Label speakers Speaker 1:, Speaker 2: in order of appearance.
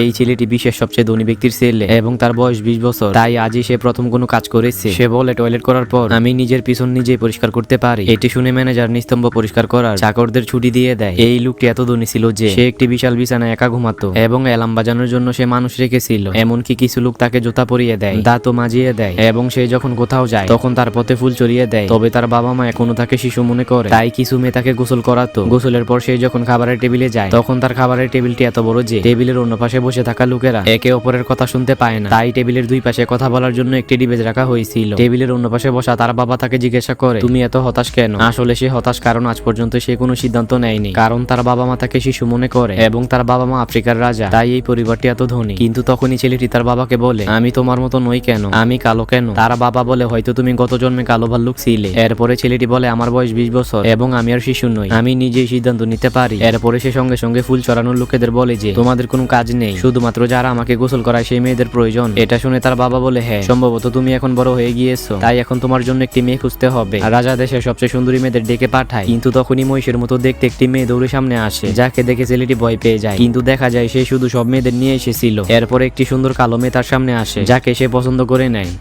Speaker 1: এই ছেলেটি বিশ্বের সবচেয়ে ধনী ব্যক্তির ছেলে এবং তার বয়স 20 বছর। তাই আজই সে প্রথম কোনো কাজ করেছে। সে বলে টয়লেট করার পর আমি নিজের পিছন নিজেই পরিষ্কার করতে পারি। এটি শুনে ম্যানেজার নিস্তম্ভ পরিষ্কার করার চাকরদের ছুটি দিয়ে দেয়। এই লোকটি এত ধনী ছিল যে সে একটি বিশাল বিছানায় একা ঘুমাতো এবং অ্যালার্ম বাজানোর জন্য সে মানুষ রেখেছিল। এমনকি কিছু লোক তাকে জুতা পরিয়ে দেয়, দাঁতও মাজিয়ে দেয় এবং সে যখন কোথাও যায় তখন তার পথে ফুল চড়িয়ে দেয়। তবে তার বাবা মা এখনো তাকে শিশু মনে করে, তাই কিছু মেয়ে তাকে গোসল করাতো। গোসলের পর সে যখন খাবারের টেবিলে যায় তখন তার খাবারের টেবিলটি এত বড় যে টেবিলের অন্য পাশে বসে থাকা লোকেরা একে অপরের কথা শুনতে পায় না। তাই টেবিলের দুই পাশে কথা বলার জন্য একটি ডিবেজ রাখা হয়েছিল। টেবিলের অন্য পাশে বসা তার বাবা তাকে জিজ্ঞাসা করে, তুমি এত হতাশ কেন? আসলে সে হতাশ কারণ আজ পর্যন্ত সে কোনো সিদ্ধান্ত নেয়নি, কারণ তার বাবা মা তাকে শিশু মনে করে এবং তার বাবা মা আফ্রিকার রাজা, তাই এই পরিবারটি এত ধনী। কিন্তু তখনই ছেলেটি তার বাবাকে বলে, আমি তোমার মতো নই কেন? আমি কালো কেন? তার বাবা বলে, হয়তো তুমি গত জন্মে কালো ভাল্লুক ছিলে। এরপরে ছেলেটি বলে, আমার বয়স 20 বছর এবং আমি আর শিশু নই, আমি নিজেই সিদ্ধান্ত নিতে পারি। এরপরে সে সঙ্গে সঙ্গে ফুল চড়ানোর লোকেদের বলে যে তোমাদের কোনো কাজ নেই, শুধুমাত্র যারা আমাকে গোসল করায় সেই মেয়েদের প্রয়োজন। এটা শুনে তার বাবা বলে, হ্যাঁ সম্ভবত তুমি এখন বড় হয়ে গিয়েছো, তাই এখন তোমার জন্য একটি মেয়ে খুঁজতে হবে। আর রাজা দেশের সবচেয়ে সুন্দরী মেয়েদের ডেকে পাঠায়। কিন্তু তখনই মহিষের মতো দেখতে একটি মেয়ে দৌড়ে সামনে আসে, যাকে দেখে ছেলেটি ভয় পেয়ে যায়। কিন্তু দেখা যায় সে শুধু সব মেয়েদের নিয়ে এসেছিল। এরপরে একটি সুন্দর কালো মেয়ে তার সামনে আসে, যাকে সে পছন্দ করে নেয়।